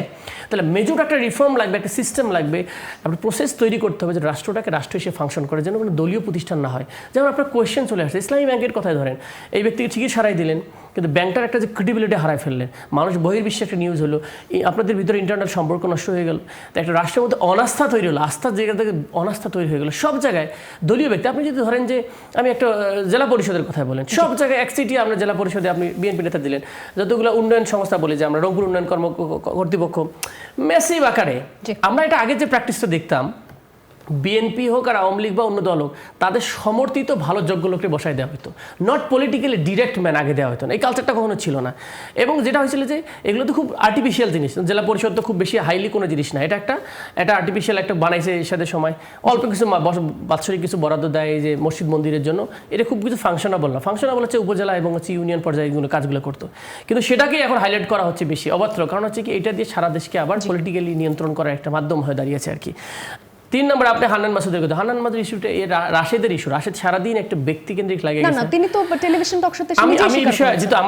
তাহলে মেজর একটা রিফর্ম লাগবে, একটা সিস্টেম লাগবে, আপনার প্রসেস তৈরি করতে হবে যে রাষ্ট্রটাকে রাষ্ট্র হিসেবে ফাংশন করে, যেন কোনো দলীয় প্রতিষ্ঠান না হয়। যেমন আপনার কোয়েশ্চেন চলে আসছে, ইসলামী ব্যাংকের কথায় ধরেন, এই ব্যক্তিকে ঠিকই সারাই দিলেন, কিন্তু ব্যাংকটার একটা যে ক্রেডিবিলিটি হারাই ফেললেন, মানুষ বহির্বিশ্বে একটা নিউজ হলো, আপনাদের ভিতরে ইন্টারনাল সম্পর্ক নষ্ট হয়ে গেল, তো একটা রাষ্ট্রের মধ্যে অনাস্থা তৈরি হলো, আস্থার জায়গা থেকে অনাস্থা তৈরি হয়ে গেলো সব জায়গায়। দলীয় ব্যক্তি, আপনি যদি ধরেন যে আমি একটা জেলা পরিষদের কথা বলেন, সব জায়গায় এক সিটি আমরা জেলা পরিষদে আপনি বিএনপি নেতা দিলেন, যতগুলো উন্নয়ন সংস্থা বলে যে আমরা রংপুর উন্নয়ন কর্তৃপক্ষ, ম্যাসিভ আকারে। আমরা এটা আগে যে প্র্যাকটিসটা দেখতাম, বিএনপি হোক আর আওয়ামী লীগ বা অন্য দল হোক, তাদের সমর্থিত ভালো যোগ্য লোককে বসায় দেওয়া হতো, নট পলিটিক্যালি ডিরেক্ট ম্যান আগে দেওয়া হতো না। এই কালচারটা কখনো ছিল না। এবং যেটা হয়েছিল যে এগুলো তো খুব আর্টিফিশিয়াল জিনিস, জেলা পরিষদ তো খুব বেশি হাইলি কোনো জিনিস না, এটা একটা আর্টিফিশিয়াল একটা বানাইছে এর সাথে সময় অল্প কিছু বাৎসরিক কিছু বরাদ্দ দেয় যে মসজিদ মন্দিরের জন্য, এটা খুব কিছু ফাংশনাবল না। ফাংশনাবল হচ্ছে উপজেলা এবং হচ্ছে ইউনিয়ন পর্যায়ে এগুলো কাজগুলো করতো, কিন্তু সেটাকেই এখন হাইলাইট করা হচ্ছে বেশি অবাত্র, কারণ হচ্ছে কি এটা দিয়ে সারা দেশকে আবার পলিটিক্যালি নিয়ন্ত্রণ করার একটা মাধ্যম হয়ে দাঁড়িয়েছে আর কি। 3 নম্বর আপনি হান্নান মাসুদের কথা, হান্নান মাসুদের ইস্যুটা রাশেদের ইস্যু, রাশেদ সারাদিন একটা ব্যক্তিকেন্দ্রিক লাগে না তিনি তো টেলিভিশন টক শোতে আমি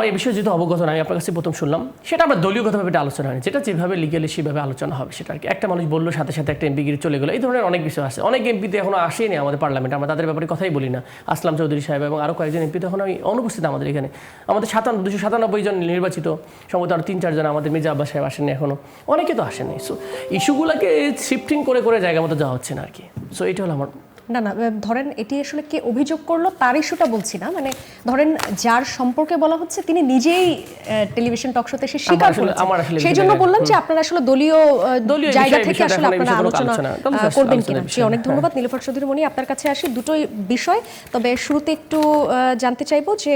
এই বিষয়ে যেহেতু অবগত না, আমি আপনার কাছে প্রথম শুনলাম, সেটা আমরা দলীয়গতভাবে এটা আলোচনা হয়নি, যেটা যেভাবে লিগ্যালি সেভাবে আলোচনা হবে সেটা আর কি। একটা মানুষ বললো সাথে সাথে একটা এমপি গিরি চলে গেলো, এই ধরনের অনেক বিষয় আছে। অনেক এমপিতে এখনো আসেনি আমাদের পার্লামেন্টে, আমরা তাদের ব্যাপারে কথাই বলি না। আসলাম চৌধুরী সাহেব এবং আরও কয়েকজন এমপি তখন আমি অনুপস্থিত আমাদের এখানে। আমাদের 297 জন নির্বাচিত, সম্ভবত আরও 3-4 জন, আমাদের মির্জা আব্বাস সাহেব আসেনি এখনো, অনেকে তো আসেনি। সো ইস্যুগুলোকে শিফটিং করে জায়গা মতো যাওয়া হচ্ছে না আর কি। সো এটা হলো আমার। না ধরেন এটি আসলে কে অভিযোগ করলো তার ইস্যুটা বলছি না, মানে ধরেন যার সম্পর্কে বলা হচ্ছে তিনি নিজেই টেলিভিশন টক শোতে এসে স্বীকার করেছেন, সেই জন্য বললাম যে আপনারা আসলে দলীয় জায়গা থেকে আসলে আপনারা আলোচনা করবেন কিনা। অনেক ধন্যবাদ নীলুফার চৌধুরী মনি, আপনার কাছে আসি দুটোই বিষয়। তবে শুরুতে একটু জানতে চাইবো যে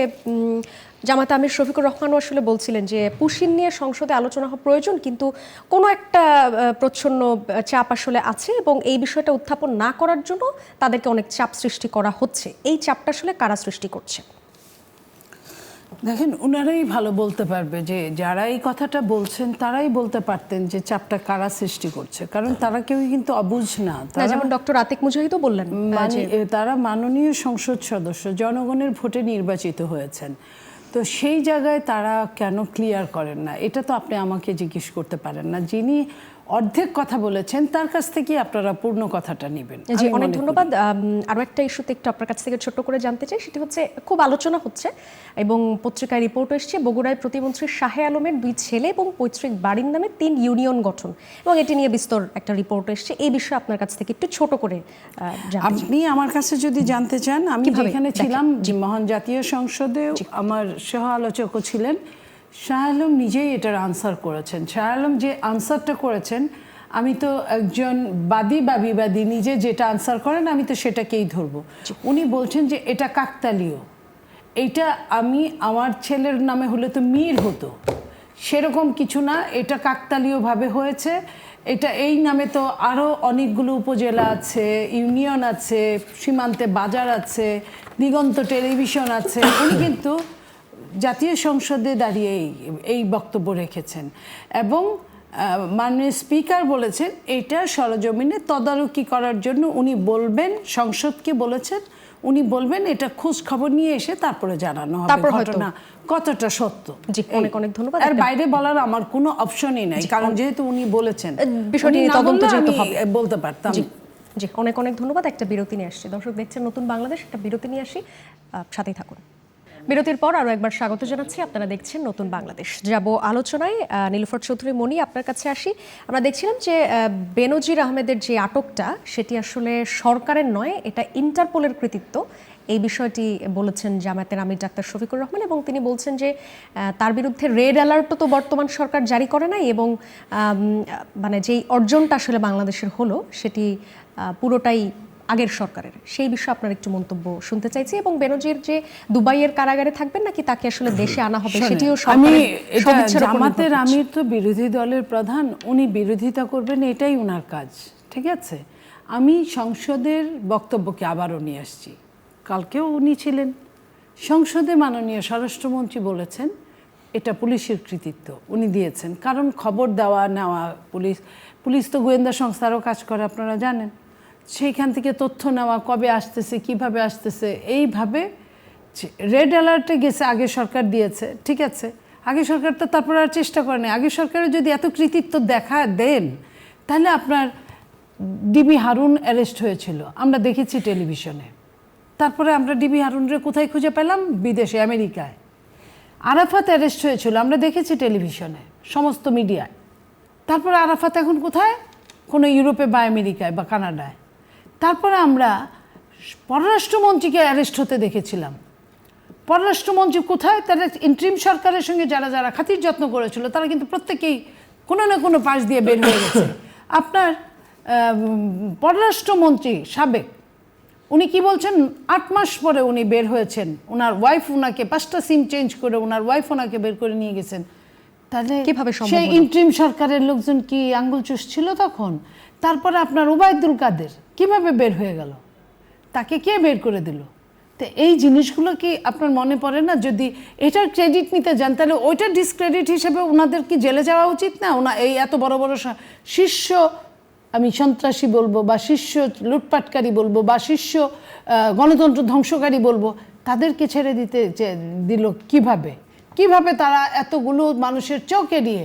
জামায়াতে আমির শফিকুর রহমানও আসলে বলছিলেন যে পুশিন নিয়ে সংসদে আলোচনা হওয়া প্রয়োজন, কিন্তু কোনো একটা প্রচ্ছন্ন চাপ আসলে আছে এবং এই বিষয়টা উত্থাপন না করার জন্য তাদেরকে অনেক চাপ সৃষ্টি করা হচ্ছে। এই চাপটা আসলে কারা সৃষ্টি করছে? দেখেন, ওনারাই ভালো বলতে পারবে, যে যারা এই কথাটা বলছেন তারাই বলতে পারতেন যে চাপটা কারা সৃষ্টি করছে, কারণ তারা কেউই কিন্তু অবুঝ না। যেমন ডক্টর আতিক মুজাহিদও বললেন, তারা মাননীয় সংসদ সদস্য, জনগণের ভোটে নির্বাচিত হয়েছেন। তো সেই জায়গায় তারা কেন ক্লিয়ার করেন না, এটা তো আপনি আমাকে জিজ্ঞেস করতে পারেন না। যিনি অর্ধেক কথা বলেছেন তার কাছ থেকে আপনারা পূর্ণ কথাটা নেবেন। জি, অনেক ধন্যবাদ। আরও একটা ইস্যুতে একটু আপনার কাছ থেকে ছোট্ট করে জানতে চাই, সেটি হচ্ছে খুব আলোচনা হচ্ছে এবং পত্রিকায় রিপোর্ট এসেছে বগুড়ায় প্রতিমন্ত্রী শাহে আলমের 2 ছেলে এবং পৈতৃক বাড়ির নামে 3 ইউনিয়ন গঠন, এবং এটি নিয়ে বিস্তর একটা রিপোর্ট এসেছে। এই বিষয়ে আপনার কাছ থেকে একটু ছোট করে আপনি আমার কাছে যদি জানতে চান, আমি যেখানে ছিলাম মহান জাতীয় সংসদে আমার সহ আলোচকও ছিলেন, শাহ আলম নিজেই এটার আনসার করেছেন। শাহ আলম যে আনসারটা করেছেন, আমি তো একজন বাদী বা বিবাদী, নিজে যেটা আনসার করেন আমি তো সেটাকেই ধরবো। উনি বলছেন যে এটা কাকতালীয়, এইটা আমার ছেলের নামে হলে তো মীর হতো, সেরকম কিছু না, এটা কাকতালীয়ভাবে হয়েছে। এটা এই নামে তো আরও অনেকগুলো উপজেলা আছে, ইউনিয়ন আছে, সীমান্তে বাজার আছে, দিগন্ত টেলিভিশন আছে। উনি কিন্তু জাতীয় সংসদে দাঁড়িয়ে এই বক্তব্য রেখেছেন এবং মাননীয় স্পিকার বলেছেন এটা সরজমিনে তদারকি করার জন্য উনি বলবেন, সংসদকে বলেছেন উনি বলবেন, এটা খোঁজ খবর নিয়ে এসে তারপরে জানানো হবে ঘটনা কতটা সত্য। অনেক অনেক ধন্যবাদ। আর বাইরে বলার আমার কোনো অপশনই নাই, কারণ যেহেতু উনি বলেছেন বিষয়টি তদন্ত যেহেতু হবে বলতে পারতাম। জি, অনেক অনেক ধন্যবাদ। একটা বিরতি নিয়ে আসছি, দর্শক দেখছেন নতুন বাংলাদেশ, একটা বিরতি নিয়ে আসি, সাথেই থাকুন। বিরতির পর আরও একবার স্বাগত জানাচ্ছি, আপনারা দেখছেন নতুন বাংলাদেশ। যাব আলোচনায়। নীলুফার চৌধুরী মনি, আপনার কাছে আসি। আমরা দেখছিলাম যে বেনজির আহমেদের যে আটকটা সেটি আসলে সরকারের নয়, এটা ইন্টারপোলের কৃতিত্ব। এই বিষয়টি বলেছেন জামায়াতের আমির ডাক্তার শফিকুর রহমান, এবং তিনি বলছেন যে তার বিরুদ্ধে রেড অ্যালার্টও তো বর্তমান সরকার জারি করে নাই, এবং মানে যেই অর্জনটা আসলে বাংলাদেশের হলো সেটি পুরোটাই আগের সরকারের। সেই বিষয়ে আপনার একটু মন্তব্য শুনতে চাইছি, এবং বেনজির যে দুবাইয়ের কারাগারে থাকবেন নাকি তাকে আসলে দেশে আনা হবে সেটিও জামাতের আমির তো বিরোধী দলের প্রধান, উনি বিরোধিতা করবেন, এটাই উনার কাজ, ঠিক আছে। আমি সংসদের বক্তব্যকে আবারও নিয়ে আসছি। কালকেও উনি ছিলেন সংসদে, মাননীয় স্বরাষ্ট্রমন্ত্রী বলেছেন এটা পুলিশের কৃতিত্ব, উনি দিয়েছেন। কারণ খবর দেওয়া নেওয়া, পুলিশ তো গোয়েন্দা সংস্থারও কাজ করে, আপনারা জানেন। সেইখান থেকে তথ্য নেওয়া, কবে আসতেছে, কিভাবে আসতেছে, এইভাবে রেড অ্যালার্টে গেছে, আগে সরকার দিয়েছে, ঠিক আছে। আগে সরকার তো তারপর আর চেষ্টা করেনি। আগে সরকারে যদি এত কৃতিত্ব দেন, তাহলে আপনার ডিবি হারুন অ্যারেস্ট হয়েছিল, আমরা দেখেছি টেলিভিশনে। তারপরে আমরা ডিবি হারুনরে কোথায় খুঁজে পেলাম? বিদেশে, আমেরিকায়। আরাফাত অ্যারেস্ট হয়েছিল, আমরা দেখেছি টেলিভিশনে, সমস্ত মিডিয়ায়। তারপরে আরাফাত এখন কোথায়? কোনো ইউরোপে বা আমেরিকায় বা কানাডায়। তারপরে আমরা পররাষ্ট্রমন্ত্রীকে অ্যারেস্ট হতে দেখেছিলাম। পররাষ্ট্রমন্ত্রী কোথায়? তারা ইন্ট্রিম সরকারের সঙ্গে যারা খাতির যত্ন করেছিল তারা কিন্তু প্রত্যেকেই কোনো না কোনো পাশ দিয়ে বের হয়ে গেছে। আপনার পররাষ্ট্রমন্ত্রী সাবেক, উনি কি বলছেন, 8 মাস পরে উনি বের হয়েছেন, ওনার ওয়াইফ ওনাকে 5টা সিম চেঞ্জ করে ওনার ওয়াইফ ওনাকে বের করে নিয়ে গেছেন। তাহলে কিভাবে সম্ভব সেই হলো? ইন্ট্রিম সরকারের লোকজন কি আঙ্গুল চুষছিল তখন? তারপরে আপনার ওবায়দুল কাদের কিভাবে বের হয়ে গেল, তাকে কে বের করে দিল? তো এই জিনিসগুলো কি আপনার মনে পড়ে না? যদি এটার ক্রেডিট নিতে যান তাহলে ওইটা ডিসক্রেডিট হিসেবে ওনাদের কি জেলে যাওয়া উচিত না? এই এত বড় বড় শীর্ষ, আমি সন্ত্রাসী বলবো বা শীর্ষ লুটপাটকারী বলবো বা শীর্ষ গণতন্ত্র ধ্বংসকারী বলবো, তাদেরকে ছেড়ে দিতে দিল কিভাবে তারা এতগুলো মানুষের চোখ এড়িয়ে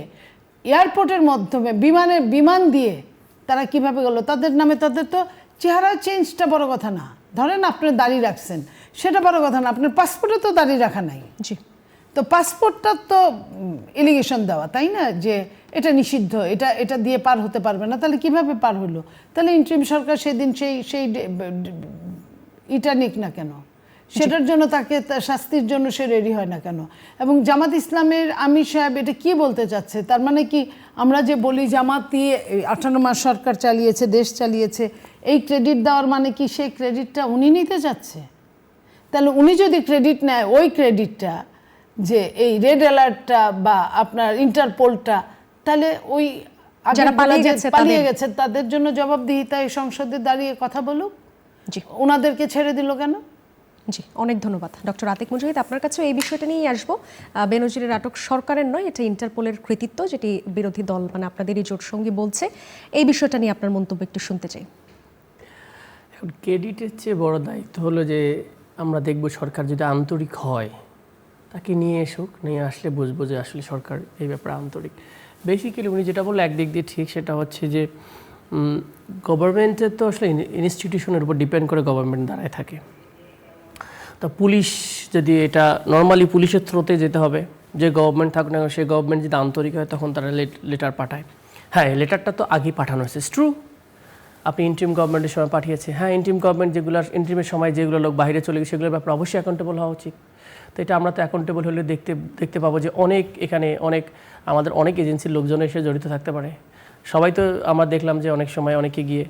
এয়ারপোর্টের মাধ্যমে বিমান দিয়ে তারা কিভাবে গেল? তাদের নামে, তাদের তো চেহারা চেঞ্জটা বড় কথা না, ধরেন আপনি দাড়ি রাখছেন সেটা বড় কথা না, আপনার পাসপোর্টে তো দাড়ি রাখা নাই। জি, তো পাসপোর্টটা তো এলিগেশন দেওয়া, তাই না, যে এটা নিষিদ্ধ, এটা দিয়ে পার হতে পারবে না। তাহলে কিভাবে পার হলো? তাহলে ইন্টারিম সরকার সেদিন সেই এটা নিক না কেন? সেটার জন্য তাকে শাস্তির জন্য সে রেডি হয় না কেন? এবং জামাত ইসলামের আমির সাহেব এটা কি বলতে চাচ্ছে? তার মানে কি আমরা যে বলি জামাত দিয়ে 58 মাস সরকার চালিয়েছে, দেশ চালিয়েছে, এই ক্রেডিট দেওয়ার মানে কি সেই ক্রেডিটটা উনি নিতে চাচ্ছে? তাহলে উনি যদি ক্রেডিট নেয়, ওই ক্রেডিটটা যে এই রেড অ্যালার্টটা বা আপনার ইন্টারপোলটা, তাহলে ওই যারা পালিয়ে গেছে তাদের জন্য জবাবদিহিতায় সংসদে দাঁড়িয়ে কথা বলুক। জি, ওনাদেরকে ছেড়ে দিল কেন? জি, অনেক ধন্যবাদ ডক্টর আতিক মুজাহিদ। আপনার কাছেও এই বিষয়টা নিয়েই আসবো। বেনজিরের আটক সরকারের নয়, এটা ইন্টারপোলের কৃতিত্ব, যেটি বিরোধী দল মানে আপনাদেরই জোট সঙ্গী বলছে। এই বিষয়টা নিয়ে আপনার মন্তব্য একটু শুনতে চাই। এখন ক্রেডিটের চেয়ে বড় দায়িত্ব হলো যে আমরা দেখব সরকার যদি আন্তরিক হয়, তাকে নিয়ে নিয়ে আসলে বুঝবো যে আসলে সরকার এই ব্যাপারে আন্তরিক। বেসিক্যালি উনি যেটা বললো একদিক দিয়ে ঠিক, সেটা হচ্ছে যে গভর্নমেন্টের তো আসলে ইনস্টিটিউশনের উপর ডিপেন্ড করে গভর্নমেন্ট দাঁড়ায় থাকে। তা পুলিশ যদি এটা নর্মালি পুলিশের থ্রোতে যেতে হবে, যে গভর্নমেন্ট থাকুক না সেই গভর্নমেন্ট যদি আন্তরিক হয় তখন তারা লেটার পাঠায়। হ্যাঁ, লেটারটা তো আগেই পাঠানো হয়েছে, ট্রু। আপনি ইন্টারিম গভর্নমেন্টের সময় পাঠিয়েছে, হ্যাঁ, ইন্টারিম গভর্নমেন্ট যেগুলো ইন্টারিমের সময় যেগুলো লোক বাইরে চলে গেছে সেগুলোর ব্যাপারে অবশ্যই অ্যাকাউন্টেবল হওয়া উচিত। তো এটা আমরা তো অ্যাকাউন্টেবল হলে দেখতে পাবো যে আমাদের অনেক এজেন্সির লোকজন এসে জড়িত থাকতে পারে। সবাই তো আমরা দেখলাম যে অনেক সময় অনেকে গিয়ে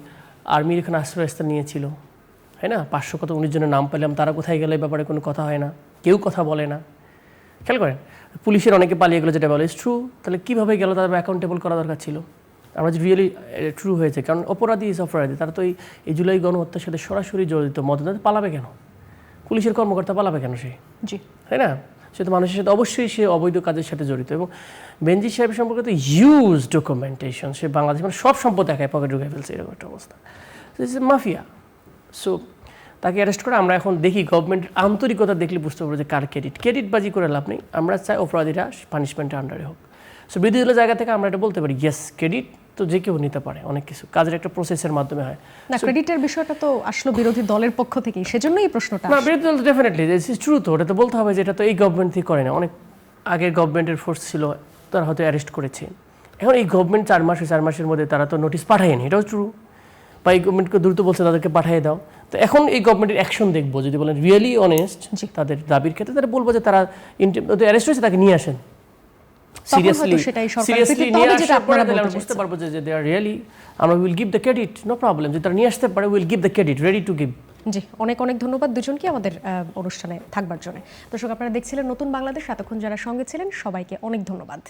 আর্মির এখানে আশ্রয়স্থল নিয়েছিল, হ্যাঁ না, 519 জনের নাম পেলাম, তারা কোথায় গেলে ব্যাপারে কোনো কথা হয় না, কেউ কথা বলে না। খেয়াল করেন, পুলিশের অনেকে পালিয়ে গেলো, যেটা বলে ট্রু। তাহলে কীভাবে গেল, তাদের অ্যাকাউন্টেবল করা দরকার ছিল। আমরা যে রিয়েলি ট্রু হয়েছে, কারণ অপরাধী ইজ অপরাধী, তারা তো এই জুলাই গণহত্যার সাথে সরাসরি জড়িত। মদত পালাবে কেন? পুলিশের কর্মকর্তা পালাবে কেন সে? জি, তাই না? সে তো মানুষের সাথে অবশ্যই সে অবৈধ কাজের সাথে জড়িত। এবং বেনজির সাহেব সম্পর্কে তো হিউজ ডকুমেন্টেশন, সে বাংলাদেশ মানে সব সম্পদ একাই পকেট ঢুকে ফেলছে, এরকম একটা অবস্থা। মাফিয়া। সো তাকে অ্যারেস্ট করে আমরা এখন দেখি গভর্নমেন্টের আন্তরিকতা দেখলে বুঝতে পারবো যে কার ক্রেডিটবাজি করে লাভ নেই। আমরা চাই অপরাধীরা পানিশমেন্টের আন্ডারে হোক। সো বিরোধী দলের জায়গা থেকে আমরা এটা বলতে পারি, ইয়েস, ক্রেডিট তো যে কেউ নিতে পারে, অনেক কিছু কাজের একটা প্রসেসের মাধ্যমে হয় না, ক্রেডিটের বিষয়টা তো আসলে বিরোধী দলের পক্ষ থেকেই, সেজন্যই এই প্রশ্নটা। না, বিরোধী দল ডেফিনেটলি ট্রু, তো ওটা তো বলতে হবে যে এটা তো এই গভর্নমেন্ট থেকে করে না, অনেক আগের গভর্নমেন্টের ফোর্স ছিল, তারা হয়তো অ্যারেস্ট করেছে। এখন এই গভর্নমেন্ট 4 মাসের মধ্যে তারা তো নোটিশ পাঠায়নি, এটাও ট্রু। বা এই গভর্নমেন্টকে দ্রুত বলছে তাদেরকে পাঠিয়ে দাও। তো এখন এই গভর্নমেন্টের অ্যাকশন দেখবো, যদি বলেন রিয়েলি অনেস্ট তাদের দাবির ক্ষেত্রে, তারা বলবো যে তারা অ্যারেস্ট হয়েছে, তাকে নিয়ে আসেন সিরিয়াসলি নিয়ে আসার পরে আমরা বুঝতে পারবো যে দে আর রিয়েলি, আমরা will give the credit, no problem. যদি তারা নিয়ে আসতে পারে, will give the credit, ready to give. জি, অনেক ধন্যবাদ দুজনকে আমাদের অনুষ্ঠানে থাকবার জন্য। দর্শক, আপনারা দেখছিলেন নতুন বাংলাদেশ। এতক্ষণ যারা সঙ্গে ছিলেন সবাইকে অনেক ধন্যবাদ।